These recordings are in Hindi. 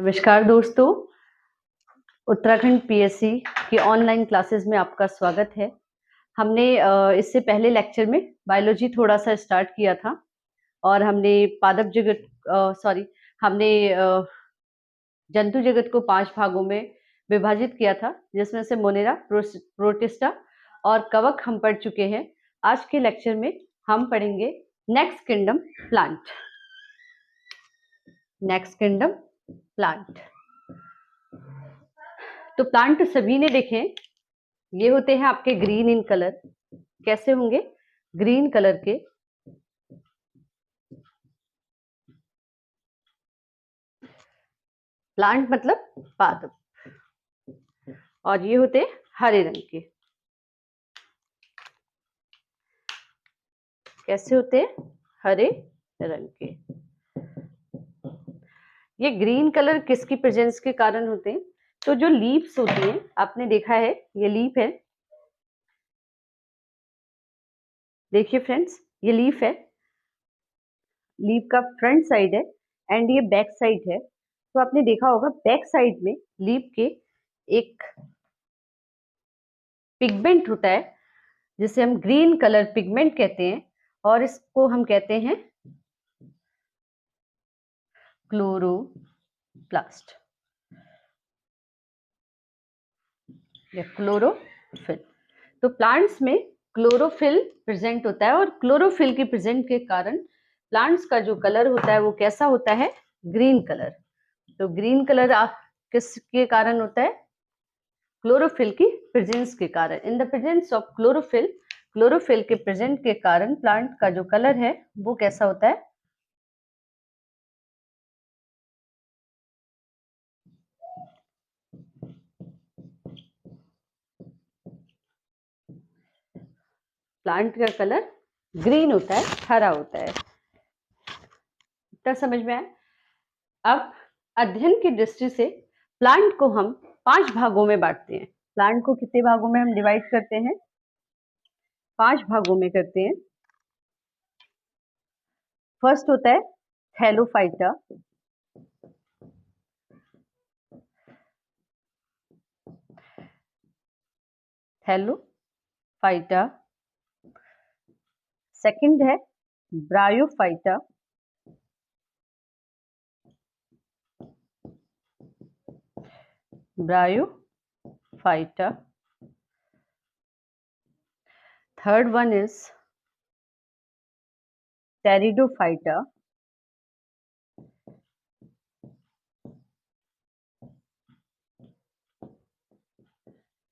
नमस्कार दोस्तों, उत्तराखंड पीएससी की ऑनलाइन क्लासेस में आपका स्वागत है। हमने इससे पहले लेक्चर में बायोलॉजी थोड़ा सा स्टार्ट किया था और हमने पादप जगत हमने जंतु जगत को 5 भागों में विभाजित किया था, जिसमें से मोनेरा, प्रोटिस्टा और कवक हम पढ़ चुके हैं। आज के लेक्चर में हम पढ़ेंगे next kingdom plant. Next kingdom plant. तो प्लांट सभी ने देखे, ये होते हैं आपके ग्रीन इन कलर। कैसे होंगे? ग्रीन कलर के। प्लांट मतलब पादप। और ये होते हैं हरे रंग के। कैसे होते हैं? हरे रंग के। ये ग्रीन कलर किसकी प्रेजेंस के कारण होते हैं? तो जो लीव्स होती हैं, आपने देखा है, ये लीफ है। देखिए फ्रेंड्स, ये लीफ है। लीफ का फ्रंट साइड है एंड ये बैक साइड है। तो आपने देखा होगा बैक साइड में लीफ के एक पिगमेंट होता है, जिसे हम ग्रीन कलर पिगमेंट कहते हैं, और इसको हम कहते हैं क्लोरोप्लास्ट या क्लोरोफिल। तो प्लांट्स में क्लोरोफिल प्रेजेंट होता है, और क्लोरोफिल के प्रेजेंट के कारण प्लांट्स का जो कलर होता है वो कैसा होता है? Green colour. तो ग्रीन कलर किसके कारण होता है? क्लोरोफिल की प्रेजेंस के कारण। In the presence of chlorophyll, chlorophyll के प्रेजेंट के कारण प्लांट का जो कलर है वो कैसा होता है? प्लांट का कलर ग्रीन होता है, हरा होता है। इतना समझ में आया? अब अध्ययन की दृष्टि से प्लांट को हम 5 भागों में बांटते हैं। प्लांट को कितने भागों में हम डिवाइड करते हैं? 5 भागों में करते हैं। फर्स्ट होता है थैलोफाइटा। थैलोफाइटा। सेकंड है bryophyta. Bryophyta. Third one is pteridophyta.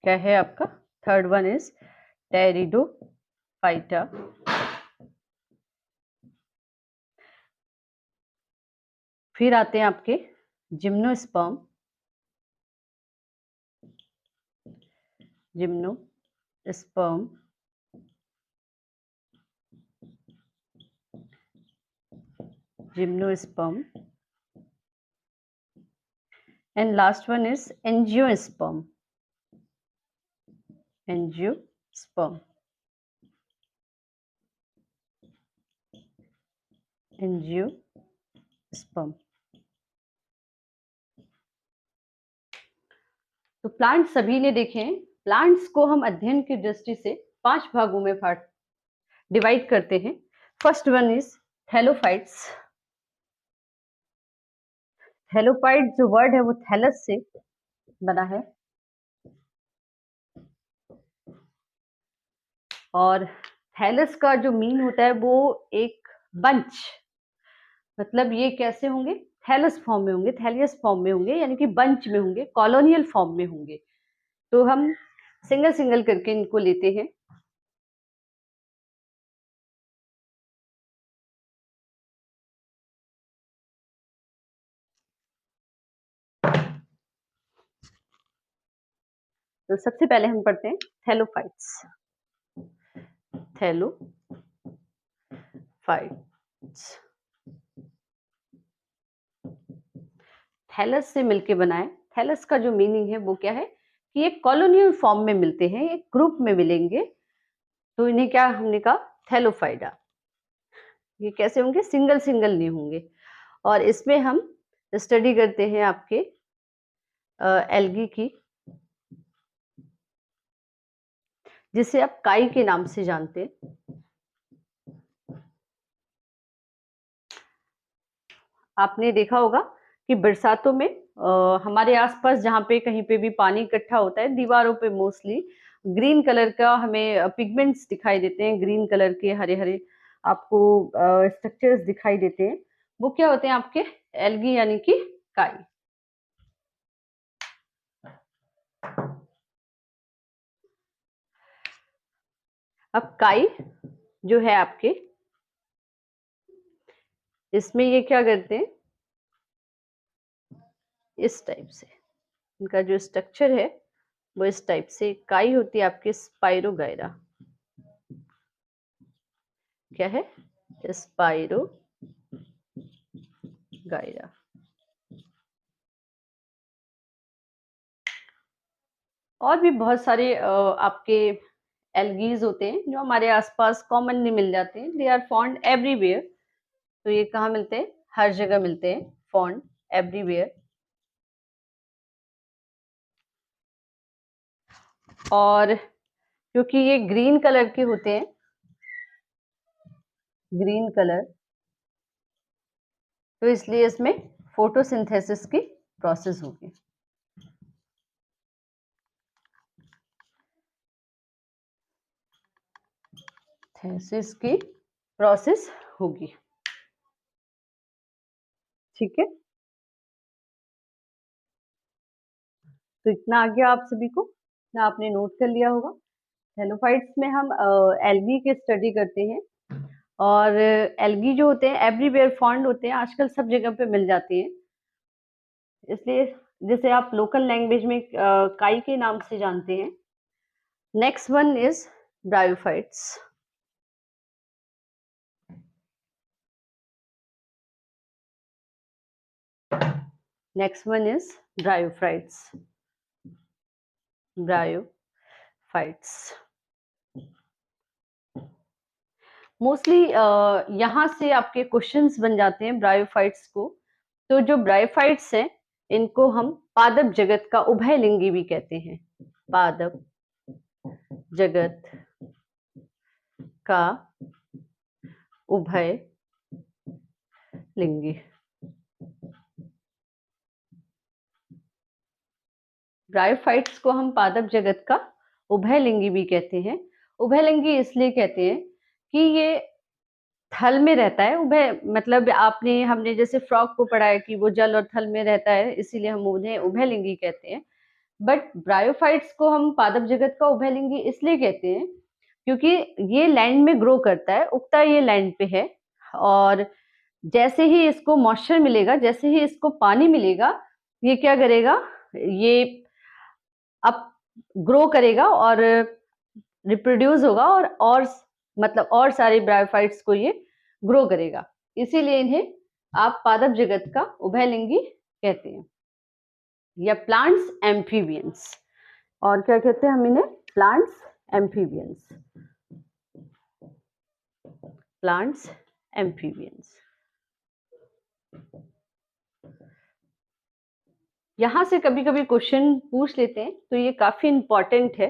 क्या है आपका? Third one is pteridophyta. फिर आते हैं आपके gymnosperm. Gymnosperm. Gymnosperm. and last one is angiosperm. Angiosperm. Angiosperm. तो प्लांट सभी ने देखे हैं। प्लांट्स को हम अध्ययन की दृष्टि से 5 भागों में डिवाइड करते हैं। First one is thallophytes. Thallophyte जो वर्ड है वो थैलस से बना है, और थैलस का जो मीन होता है वो एक बंच। मतलब ये कैसे होंगे? थैलस फॉर्म में होंगे, थैलियस फॉर्म में होंगे, यानी कि बंच में होंगे, कॉलोनियल फॉर्म में होंगे। तो हम सिंगल सिंगल करके इनको लेते हैं। तो सबसे पहले हम पढ़ते हैं थैलोफाइट्स। थैलोफाइट्स थैलस से मिलके बना है। थैलस का जो मीनिंग है वो क्या है कि एक कॉलोनियल फॉर्म में मिलते हैं, एक ग्रुप में मिलेंगे, तो इन्हें क्या हमने कहा? थैलोफाइडा। ये कैसे होंगे? सिंगल सिंगल नहीं होंगे। और इसमें हम स्टडी करते हैं आपके एल्गी की, जिसे आप काई के नाम से जानते हैं। आपने देखा होगा कि बरसातों में हमारे आसपास जहाँ पे कहीं पे भी पानी इकट्ठा होता है, दीवारों पे मोस्टली ग्रीन कलर का हमें पिगमेंट्स दिखाई देते हैं, ग्रीन कलर के हरे-हरे आपको स्ट्रक्चर्स दिखाई देते हैं। वो क्या होते हैं आपके एल्गी यानी कि काई। अब काई जो है आपके, इसमें ये क्या करते हैं, इस टाइप से इनका जो स्ट्रक्चर है वो इस टाइप से। काई होती है आपकी स्पाइरोगायरा। क्या है? स्पाइरोगायरा। और भी बहुत सारे आपके एल्गीज होते हैं जो हमारे आसपास कॉमनली मिल जाते हैं। They are found everywhere. तो ये कहाँ मिलते हैं? हर जगह मिलते हैं, फाउंड एवरीवेयर। और क्योंकि ये ग्रीन कलर के होते हैं, ग्रीन कलर, तो इसलिए इसमें फोटोसिंथेसिस की प्रोसेस होगी। थेसिस की प्रोसेस होगी। ठीक है, तो इतना आ गया आप सभी को, इतना आपने नोट कर लिया होगा। थैलोफाइट्स में हम एल्गी की स्टडी करते हैं, और एल्गी जो होते हैं एवरीवेयर फाउंड होते हैं, आजकल सब जगह पे मिल जाती हैं। इसलिए जैसे आप लोकल लैंग्वेज में काई के नाम से जानते हैं। Next one is bryophytes. Next one is bryophytes. Bryophytes mostly यहाँ से आपके क्वेश्चंस बन जाते हैं ब्रायोफाइट्स को। तो जो ब्रायोफाइट्स हैं इनको हम पादप जगत का उभयलिंगी भी कहते हैं। पादप जगत का उभय लिंगी। ब्रायोफाइट्स को हम पादप जगत का उभयलिंगी भी कहते हैं। उभयलिंगी इसलिए कहते हैं कि ये थल में रहता है। उभय मतलब हमने जैसे फ्रॉग को पढ़ा है कि वो जल और थल में रहता है, इसीलिए हम उन्हें उभयलिंगी कहते हैं। बट ब्रायोफाइट्स को हम पादप जगत का उभयलिंगी इसलिए कहते हैं क्योंकि ये लैंड में ग्रो करता है, उगता ये लैंड पे है, और जैसे ही इसको मॉइस्चर मिलेगा, जैसे ही इसको पानी मिलेगा, ये क्या करेगा, ये अब ग्रो करेगा और रिप्रोड्यूस होगा, और मतलब और सारे ब्रायोफाइट्स को ये ग्रो करेगा। इसीलिए इन्हें आप पादप जगत का उभयलिंगी कहते हैं, या प्लांट्स एम्फीबियंस। और क्या कहते हैं हम इन्हें? Plants amphibians. Plants amphibians. यहां से कभी कभी क्वेश्चन पूछ लेते हैं, तो ये काफी इंपॉर्टेंट है।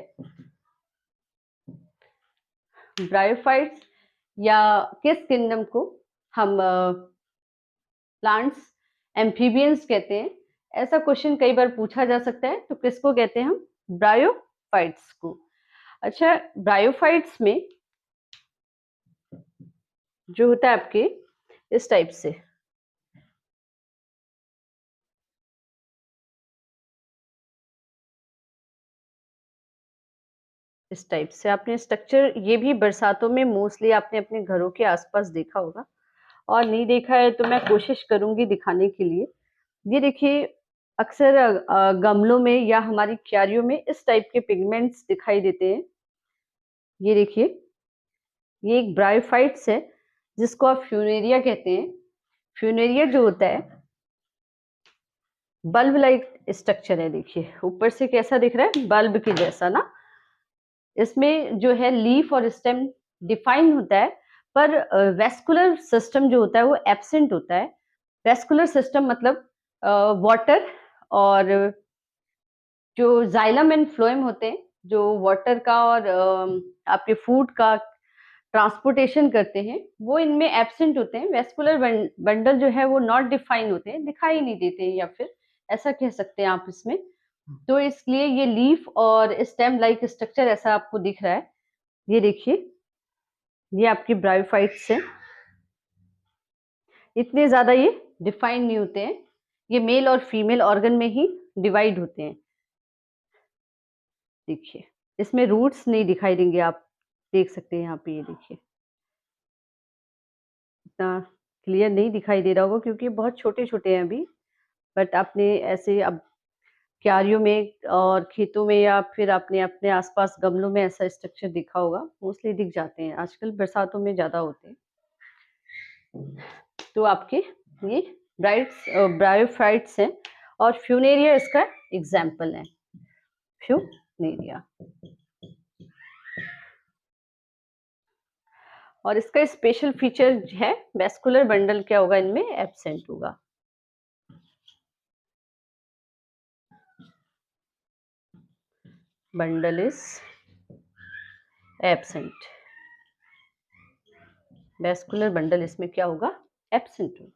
ब्रायोफाइट्स या किस किंगडम को हम प्लांट्स एम्फीबियंस कहते हैं, ऐसा क्वेश्चन कई बार पूछा जा सकता है। तो किसको कहते हैं हम? ब्रायोफाइट्स को। अच्छा, ब्रायोफाइट्स में जो होता है आपके इस टाइप से, इस टाइप से आपने स्ट्रक्चर, ये भी बरसातों में मोस्टली आपने अपने घरों के आसपास देखा होगा, और नहीं देखा है तो मैं कोशिश करूंगी दिखाने के लिए। ये देखिए, अक्सर गमलों में या हमारी क्यारियों में इस टाइप के पिगमेंट्स दिखाई देते हैं। ये देखिए, ये एक ब्रायोफाइट्स है जिसको आप फ्यूनेरिया कहते हैं। फ्यूनेरिया जो होता है बल्ब लाइक स्ट्रक्चर है। देखिए ऊपर से कैसा दिख रहा है, बल्ब के जैसा ना। इसमें जो है लीफ और स्टेम डिफाइन होता है, पर वेस्कुलर सिस्टम जो होता है वो एब्सेंट होता है। वेस्कुलर सिस्टम मतलब वाटर और जो जाइलम एंड फ्लोएम होते हैं, जो वाटर का और आपके फूड का ट्रांसपोर्टेशन करते हैं, वो इनमें एब्सेंट होते हैं। वेस्कुलर बंडल जो है वो नॉट डिफाइन होते हैं, दिखाई नहीं देते हैं, या फिर ऐसा कह सकते हैं आप इसमें। तो इसलिए ये लीफ और स्टेम लाइक स्ट्रक्चर ऐसा आपको दिख रहा है। ये देखिए, ये आपकी ब्रायोफाइट्स हैं। इतने ज्यादा ये डिफाइन नहीं होते हैं, ये मेल और फीमेल ऑर्गन में ही डिवाइड होते हैं। देखिए, इसमें रूट्स नहीं दिखाई देंगे, आप देख सकते हैं यहाँ पे। ये देखिए, इतना क्लियर नहीं दिखाई दे रहा होगा क्योंकि बहुत छोटे छोटे हैं अभी, बट आपने ऐसे अब क्यारियों में और खेतों में या फिर आपने अपने आसपास गमलों में ऐसा स्ट्रक्चर देखा होगा, मोस्टली दिख जाते हैं, आजकल बरसातों में ज्यादा होते हैं। तो आपके ये ब्रायोफाइट्स हैं और फ्यूनेरिया इसका एग्जाम्पल है। फ्यूनेरिया, और इसका स्पेशल फीचर है वेस्कुलर बंडल क्या होगा, इनमें एब्सेंट होगा। Bundle is absent, vascular bundle इसमें क्या होगा, एब्सेंट होगा।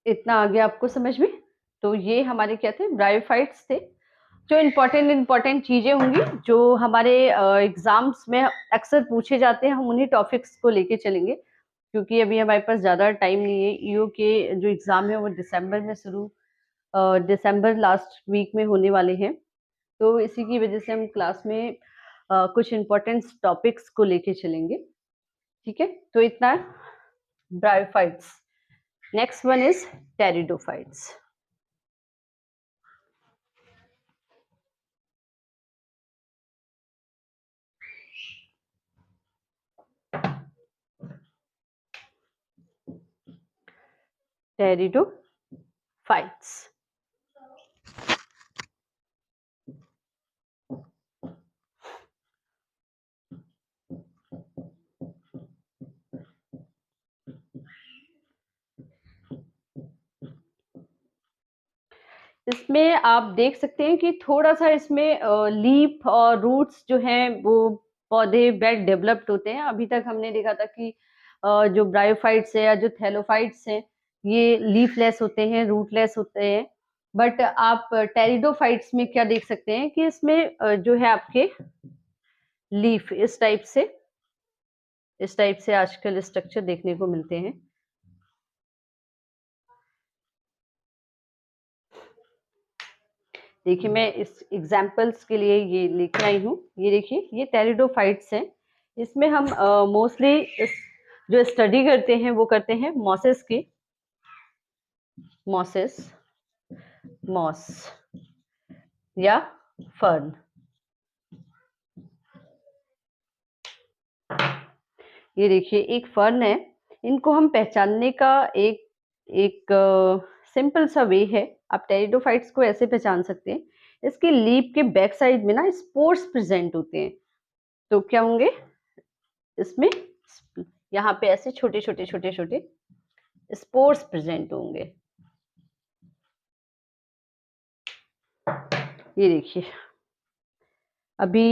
इतना आ गया आपको समझ में? तो ये हमारे क्या थे, ब्रायोफाइट्स थे। जो इम्पोर्टेंट चीजें होंगी जो हमारे एग्जाम्स में अक्सर पूछे जाते हैं, हम उन्हीं टॉपिक्स को लेके चलेंगे, क्योंकि अभी हमारे पास ज्यादा टाइम नहीं है। ईओ के जो एग्जाम है वो दिसंबर में दिसंबर लास्ट वीक में होने वाले हैं। तो इसी की वजह से हम क्लास में कुछ इम्पोर्टेंट टॉपिक्स को लेके चलेंगे। ठीक है, तो इतना bryophytes. Next one is pteridophytes. Pteridophytes, इसमें आप देख सकते हैं कि थोड़ा सा इसमें लीफ और रूट्स जो हैं वो पौधे बेड डेवलप्ड होते हैं। अभी तक हमने देखा था कि जो ब्रायोफाइट्स है या जो थैलोफाइट्स हैं, ये लीफलेस होते हैं, रूटलेस होते हैं। बट आप टेरिडोफाइट्स में क्या देख सकते हैं कि इसमें जो है आपके लीफ इस टाइप से आजकल स्ट्रक्चर देखने को मिलते हैं। देखिए, मैं इस एग्जाम्पल्स के लिए ये लेके आई हूँ। ये देखिए, ये टेरिडोफाइट्स हैं। इसमें हम मोस्टली जो स्टडी करते हैं वो करते हैं मॉसेस की, मॉस या फर्न। ये देखिए, एक फर्न है। इनको हम पहचानने का एक एक सिंपल सा वे है। आप टेरिडोफाइट्स को ऐसे पहचान सकते हैं, इसके लीफ के बैक साइड में ना स्पोर्स प्रेजेंट होते हैं। तो क्या होंगे इसमें, यहाँ पे ऐसे छोटे छोटे छोटे छोटे स्पोर्स प्रेजेंट होंगे। ये देखिए, अभी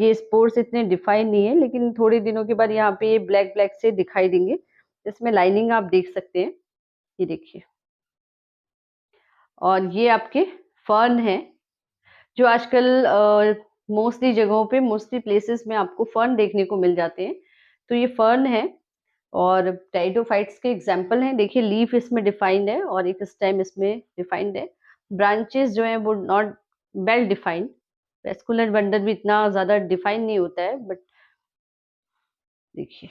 ये स्पोर्स इतने डिफाइन नहीं है, लेकिन थोड़े दिनों के बाद यहाँ पे ये ब्लैक ब्लैक से दिखाई देंगे। इसमें लाइनिंग आप देख सकते हैं। ये देखिए, और ये आपके फर्न है, जो आजकल मोस्टली जगहों पे, मोस्टली प्लेसेस में आपको फर्न देखने को मिल जाते हैं। तो ये फर्न है और टेरिडोफाइट्स के एग्जाम्पल हैं। देखिए, लीफ इसमें डिफाइंड है और एक स्टेम इसमें डिफाइंड है। ब्रांचेस जो है वो not well defined. Vascular bundle भी इतना ज्यादा डिफाइन नहीं होता है, बट देखिए,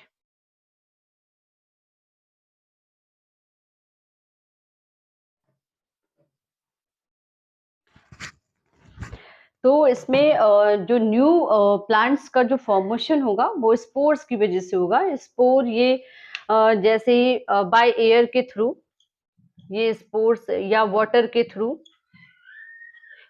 तो इसमें जो न्यू प्लांट्स का जो फॉर्मेशन होगा वो स्पोर्स की वजह से होगा। स्पोर ये जैसे बाय एयर के थ्रू, ये स्पोर्स या वाटर के थ्रू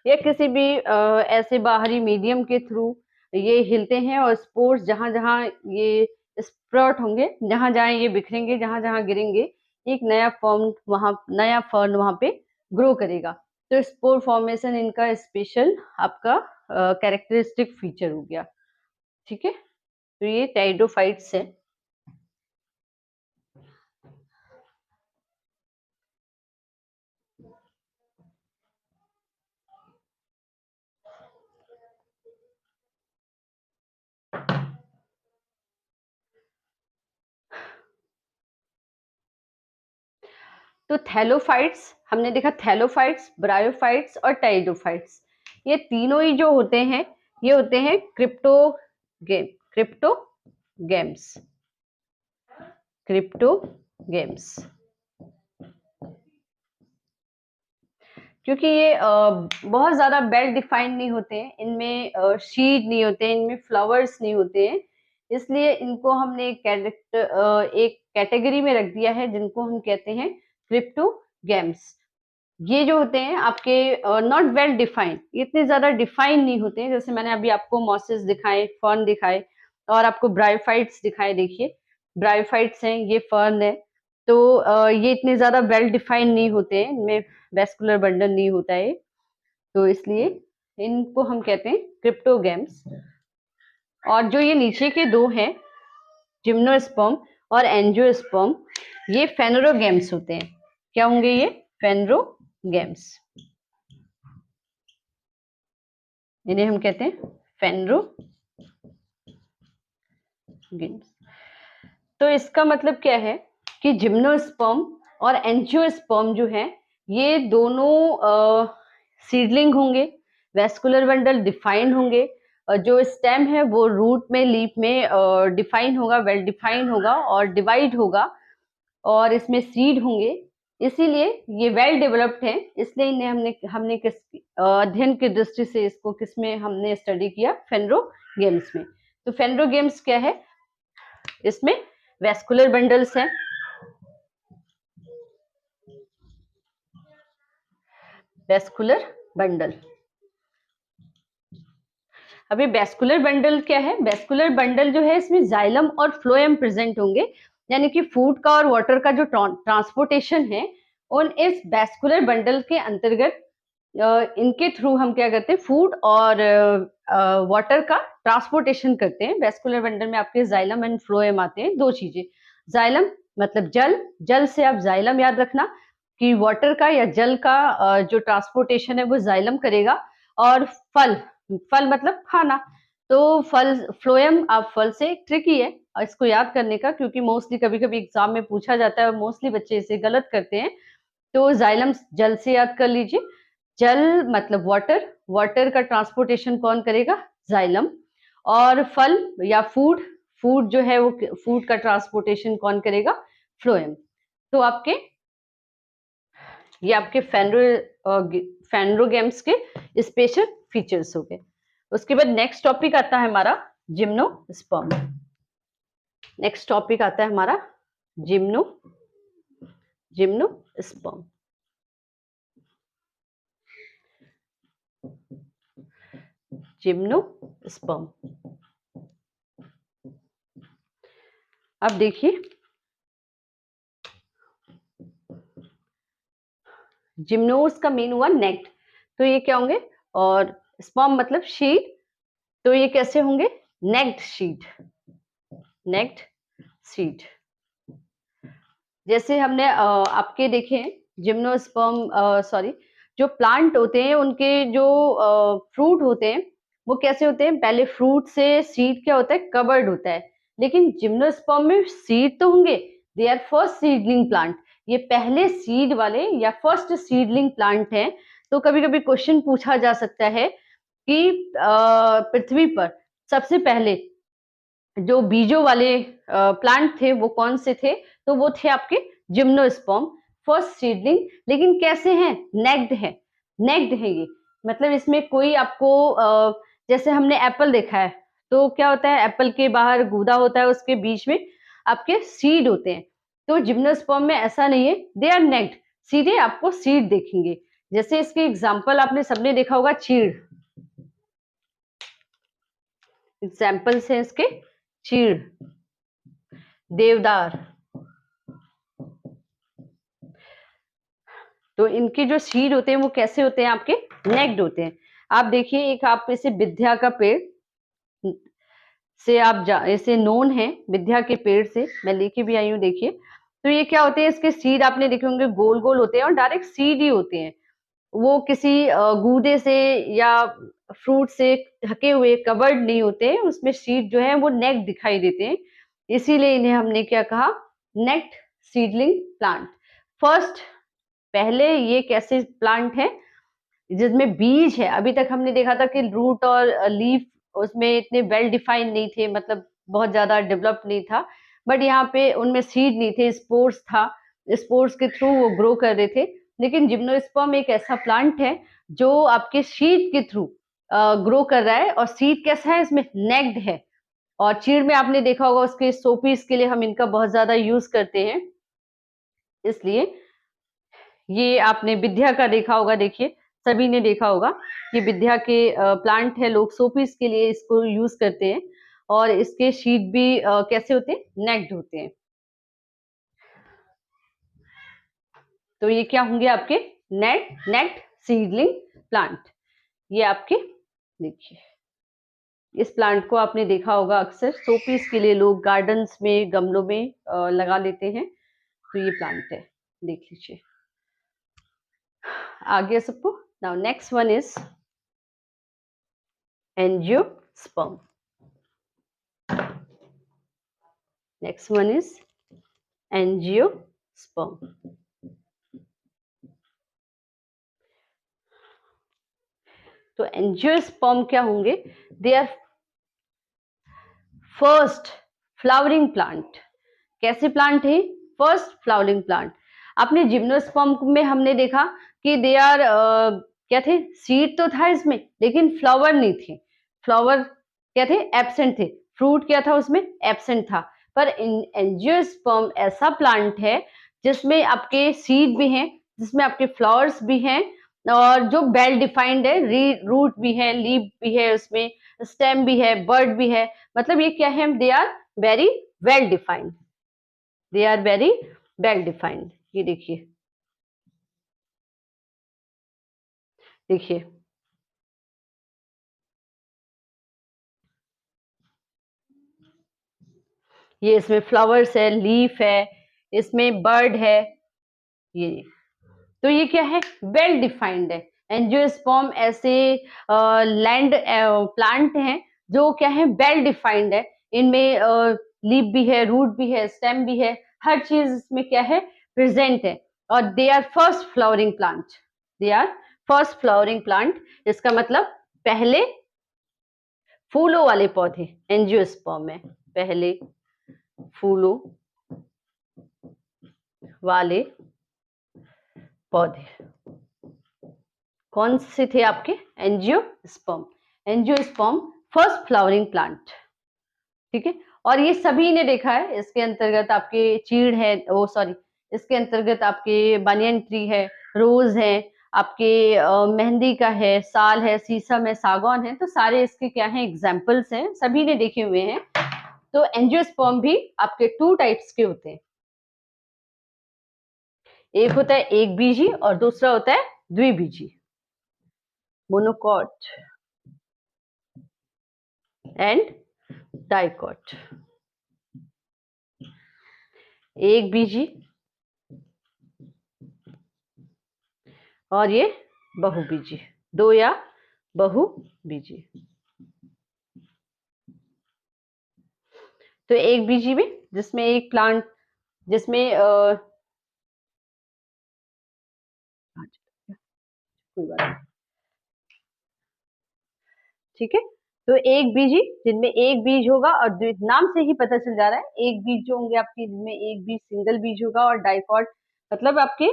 या किसी भी ऐसे बाहरी मीडियम के थ्रू ये हिलते हैं, और स्पोर्स जहां जहां ये स्प्राउट होंगे, जहां जहां ये बिखरेंगे, जहां जहां गिरेंगे, एक नया फर्न वहां पे ग्रो करेगा। तो स्पोर फॉर्मेशन इनका स्पेशल आपका कैरेक्टरिस्टिक फीचर हो गया। ठीक है, तो ये टेरिडोफाइट्स है। तो थैलोफाइट्स हमने देखा, थैलोफाइट्स, ब्रायोफाइट्स और टेरिडोफाइट्स, ये तीनों ही जो होते हैं ये होते हैं क्रिप्टोगेम्स। क्रिप्टोगेम्स क्योंकि ये बहुत ज्यादा वेल डिफाइंड नहीं होते हैं, इनमें शीड नहीं होते हैं, इनमें फ्लावर्स नहीं होते हैं, इसलिए इनको हमने एक कैटेगरी में रख दिया है जिनको हम कहते हैं क्रिप्टोगेम्स। ये जो होते हैं आपके नॉट वेल डिफाइंड, इतने ज्यादा डिफाइन नहीं होते हैं। जैसे मैंने अभी आपको मॉसेस दिखाए, फर्न दिखाए और आपको ब्रायोफाइट्स दिखाए। देखिए ब्रायोफाइट्स हैं, ये फर्न है, तो ये इतने ज्यादा वेल डिफाइंड नहीं होते हैं, इनमें वेस्कुलर बंडल नहीं होता है, तो इसलिए इनको हम कहते हैं क्रिप्टोगेम्स। और जो ये नीचे के दो हैं, जिम्नोस्पर्म और एंजियोस्पर्म, ये फेनोरोगेम्स होते हैं। क्या होंगे ये? फेनरोगेम्स। इन्हें हम कहते हैं फेनरोगेम्स। तो इसका मतलब क्या है कि जिम्नोस्पर्म और एंजियोस्पर्म जो है ये दोनों सीडलिंग होंगे, वेस्कुलर बंडल डिफाइंड होंगे, और जो स्टेम है वो रूट में, लीफ में डिफाइन होगा, वेल डिफाइंड होगा और डिवाइड होगा, और इसमें सीड होंगे। इसीलिए ये वेल डेवलप्ड है, इसलिए इन्हें हमने किस अध्ययन की दृष्टि से इसको किस में हमने स्टडी किया? फेनरोगेम्स में। तो फेनरोगेम्स क्या है? इसमें वेस्कुलर बंडल्स हैं, वेस्कुलर बंडल। अभी वेस्कुलर बंडल क्या है? वेस्कुलर बंडल जो है इसमें जाइलम और फ्लोएम प्रेजेंट होंगे, यानी कि फूड का और वाटर का जो ट्रांसपोर्टेशन है उन इस वेस्कुलर बंडल के अंतर्गत इनके थ्रू हम क्या करते हैं? फूड और वाटर का ट्रांसपोर्टेशन करते हैं। वेस्कुलर बंडल में आपके जाइलम एंड फ्लोएम आते हैं, दो चीजें। जाइलम मतलब जल, जल से आप जाइलम याद रखना कि वाटर का या जल का जो ट्रांसपोर्टेशन है वो जाइलम करेगा। और फल, फल मतलब खाना, तो फल फ्लोएम, आप फल से ट्रिकी है और इसको याद करने का, क्योंकि मोस्टली कभी कभी एग्जाम में पूछा जाता है और मोस्टली बच्चे इसे गलत करते हैं। तो जाइलम जल से याद कर लीजिए। जल मतलब वाटर, वाटर का ट्रांसपोर्टेशन कौन करेगा? जाइलम। और फल या फूड, फूड जो है वो फूड का ट्रांसपोर्टेशन कौन करेगा? फ्लोएम। तो ये आपके फेनरोगेम्स के स्पेशल फीचर्स हो गए। उसके बाद नेक्स्ट टॉपिक आता है हमारा जिम्नोस्पर्म। नेक्स्ट टॉपिक आता है हमारा जिम्नोस्पर्म। जिम्नोस्पर्म, अब देखिए जिम्नोस का मीन हुआ नेक्ड, तो ये क्या होंगे? और स्पर्म मतलब शीट, तो ये कैसे होंगे? Naked seed, naked seed. जैसे हमने आपके देखे जिम्नोस्पर्म, सॉरी, जो प्लांट होते हैं उनके जो फ्रूट होते हैं वो कैसे होते हैं? पहले फ्रूट से सीड क्या होता है? कवर्ड होता है। लेकिन जिम्नोस्पर्म में सीड तो होंगे, they are first seedling plant, ये पहले सीड वाले या फर्स्ट सीडलिंग प्लांट हैं। तो कभी कभी क्वेश्चन पूछा जा सकता है कि पृथ्वी पर सबसे पहले जो बीजों वाले प्लांट थे वो कौन से थे? तो वो थे आपके जिम्नोस्पर्म, फर्स्ट सीडलिंग। लेकिन कैसे हैं? नेक्ड है, नेक्ड है ये, मतलब इसमें कोई आपको जैसे हमने एप्पल देखा है, तो क्या होता है? एप्पल के बाहर गूदा होता है, उसके बीच में आपके सीड होते हैं। तो जिम्नोस्पर्म में ऐसा नहीं है, दे आर नेक्ड, सीधे आपको सीड देखेंगे। जैसे इसके एग्जाम्पल आपने सबने देखा होगा, चीड़, एग्जाम्पल्स है इसके, चीड़, देवदार, तो इनके जो सीड होते हैं वो कैसे होते हैं, आपके नेक्ड होते हैं। आप देखिए, एक आप इसे विद्या का पेड़ से आप इसे नोन है, विद्या के पेड़ से मैं लेके भी आई हूँ। देखिए, तो ये क्या होते हैं, इसके सीड आपने देखे होंगे गोल गोल होते हैं और डायरेक्ट सीड ही होते हैं। वो किसी गूदे से या फ्रूट से ढके हुए कवर्ड नहीं होते हैं, उसमें सीड जो है वो नेक दिखाई देते हैं, इसीलिए इन्हें हमने क्या कहा, नेक्ड सीडलिंग प्लांट। फर्स्ट, पहले ये कैसे प्लांट है जिसमें बीज है। अभी तक हमने देखा था कि रूट और लीफ उसमें इतने वेल डिफाइंड नहीं थे, मतलब बहुत ज्यादा डेवलप नहीं था, बट यहाँ पे उनमें सीड नहीं थे, स्पोर्स था, स्पोर्स के थ्रू वो ग्रो कर रहे थे। लेकिन जिम्नोस्पर्म एक ऐसा प्लांट है जो आपके सीड के थ्रू ग्रो कर रहा है, और सीड कैसा है, इसमें नेक्ड है। और चीड़ में आपने देखा होगा उसके शोपीस के लिए हम इनका बहुत ज्यादा यूज करते हैं, इसलिए ये आपने विद्या का देखा होगा। देखिए, सभी ने देखा होगा, ये विद्या के प्लांट है, लोग शोपीस के लिए इसको यूज करते हैं, और इसके शीट भी कैसे होते हैं, नेक्ड होते हैं। तो ये क्या होंगे आपके नेक्ड सीडलिंग प्लांट। ये आपके, देखिए, इस प्लांट को आपने देखा होगा, अक्सर शोपीस के लिए लोग गार्डन्स में गमलों में लगा लेते हैं। तो ये प्लांट है, देख लीजिए। आगे सबको, now next one is angiosperm. Next one is angiosperm. तो एंजियोस्पर्म क्या होंगे, they are first flowering plant. कैसे प्लांट है, फर्स्ट फ्लावरिंग प्लांट। आपने जिम्नोस्पर्म में हमने देखा कि दे आर क्या थे, सीड तो था इसमें लेकिन फ्लावर नहीं थे, फ्लावर क्या थे, एब्सेंट थे, फ्रूट क्या था उसमें, एब्सेंट था। पर एंजियोस्पर्म ऐसा प्लांट है जिसमें आपके सीड भी हैं, जिसमें आपके फ्लावर्स भी हैं, और जो वेल डिफाइंड है, रूट भी है, लीफ भी है, उसमें स्टेम भी है, बर्ड भी है। मतलब ये क्या है, they are very well defined, they are very well defined. ये देखिए, देखिए, ये इसमें फ्लावर्स है, लीफ है, इसमें बर्ड है, ये। तो ये क्या है, वेल डिफाइंड है। एंजियोस्पर्म ऐसे लैंड प्लांट हैं जो क्या है, वेल डिफाइंड है। इनमें लीफ भी है, रूट भी है, स्टेम भी है, हर चीज इसमें क्या है, प्रेजेंट है। और they are first flowering plant, they are first flowering plant. इसका मतलब पहले फूलों वाले पौधे, एंजियोस्पर्म में पहले फूलों वाले पौधे कौन से थे आपके, angiosperm. Angiosperm first flowering plant, ठीक है। और ये सभी ने देखा है, इसके अंतर्गत आपके चीड़ है, वो सॉरी, इसके अंतर्गत आपके बनियन ट्री है, रोज है, आपके मेहंदी का है, साल है, शीशम है, सागौन है। तो सारे इसके क्या हैं, एग्जाम्पल्स हैं, सभी ने देखे हुए हैं। तो एंजियोस्पर्म भी आपके टू टाइप्स के होते हैं, एक होता है एक बीजी और दूसरा होता है द्विबीजी, मोनोकॉट एंड डाइकॉट। एक बीजी और ये बहुबीजी, दो या बहुबीजी। तो एक बीजी में, जिसमें एक प्लांट, जिसमें कोई बात नहीं, ठीक है। तो एक बीजी जिनमें एक बीज होगा, और नाम से ही पता चल जा रहा है, एक बीज जो होंगे आपके, जिनमें एक बीज सिंगल बीज होगा, और डाइकॉट मतलब आपके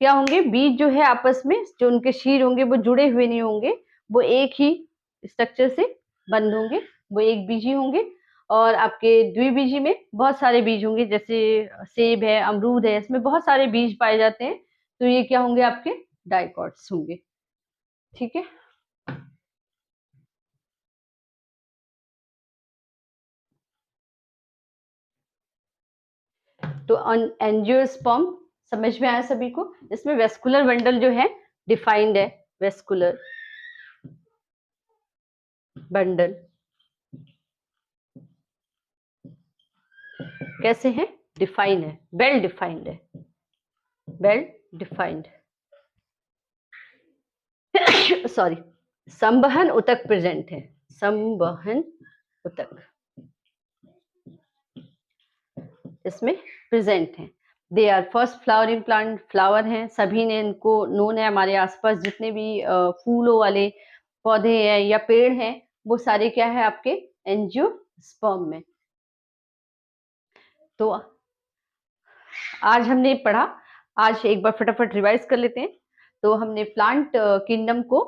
क्या होंगे, बीज जो है आपस में जो उनके शीर होंगे वो जुड़े हुए नहीं होंगे, वो एक ही स्ट्रक्चर से बंद होंगे, वो एक बीजी होंगे। और आपके द्विबीजी में बहुत सारे बीज होंगे, जैसे सेब है, अमरूद है, इसमें बहुत सारे बीज पाए जाते हैं। तो ये क्या होंगे, आपके डाइकॉट्स होंगे, ठीक है। तो एंजियोस्पर्म समझ में आया सभी को? इसमें वेस्कुलर बंडल जो है डिफाइंड है, वेस्कुलर बंडल कैसे है? डिफाइन है, वेल डिफाइंड है, वेल डिफाइंड। सॉरी, संवहन उतक प्रेजेंट है, संवहन उतक इसमें प्रेजेंट है। They are first flowering plant, flower हैं, सभी ने इनको नोन है। हमारे आसपास जितने भी फूलों वाले पौधे हैं या पेड़ हैं वो सारे क्या है आपके एंजियोस्पर्म में। तो आज हमने पढ़ा, आज एक बार फटाफट रिवाइज कर लेते हैं। तो हमने प्लांट किंगडम को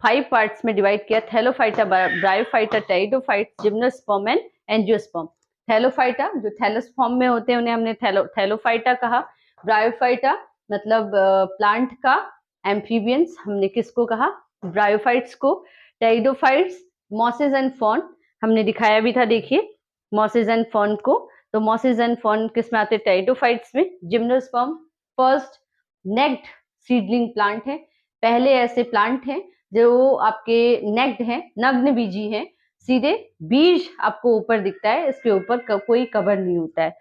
5 पार्ट्स में डिवाइड किया, Thallophyta, bryophyta, pteridophyte, gymnosperm and angiosperm. Thallophyta जो थैलस फॉर्म में होते हैं उन्हें हमने थैलोफाइटा कहा। ब्रायोफाइटा मतलब प्लांट का एम्फीबियंस, हमने किसको कहा? ब्रायोफाइट्स को। टेरिडोफाइट्स मॉसेज एंड फॉर्न, हमने दिखाया भी था, देखिए मॉसेज एंड फॉर्न को। तो मॉसेज एंड फॉर्न किस में आते हैं? टेरिडोफाइट्स में। Gymnosperm first naked seedling plant है, पहले ऐसे प्लांट हैं जो आपके नेक्ड हैं, नग्न बीजी हैं, सीधे बीज आपको ऊपर दिखता है, इसके ऊपर कोई कवर नहीं होता है।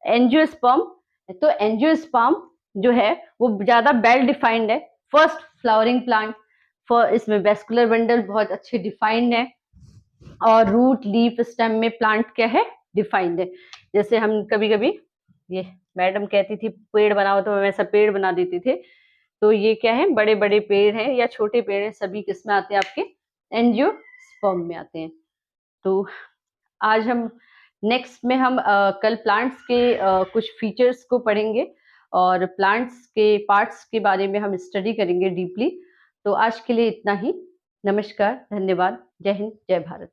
एंजियोस्पर्म, तो एंजियोस्पर्म जो है वो ज्यादा वेल डिफाइंड है, फर्स्ट फ्लावरिंग प्लांट। इसमें वेस्कुलर बंडल बहुत अच्छे डिफाइंड है, और रूट लीफ स्टेम में प्लांट क्या है? डिफाइंड है। जैसे हम कभी कभी, ये मैडम कहती थी पेड़ बनाओ, तो हम ऐसा पेड़ बना देते थे। तो ये क्या है? बड़े बड़े पेड़ हैं या छोटे पेड़ हैं, सभी किस में आते हैं? आपके एंजियोस्पर्म में आते हैं। तो आज हम नेक्स्ट में हम कल प्लांट्स के कुछ फीचर्स को पढ़ेंगे और प्लांट्स के पार्ट्स के बारे में हम स्टडी करेंगे डीपली। तो आज के लिए इतना ही। नमस्कार, धन्यवाद, जय हिंद, जय भारत।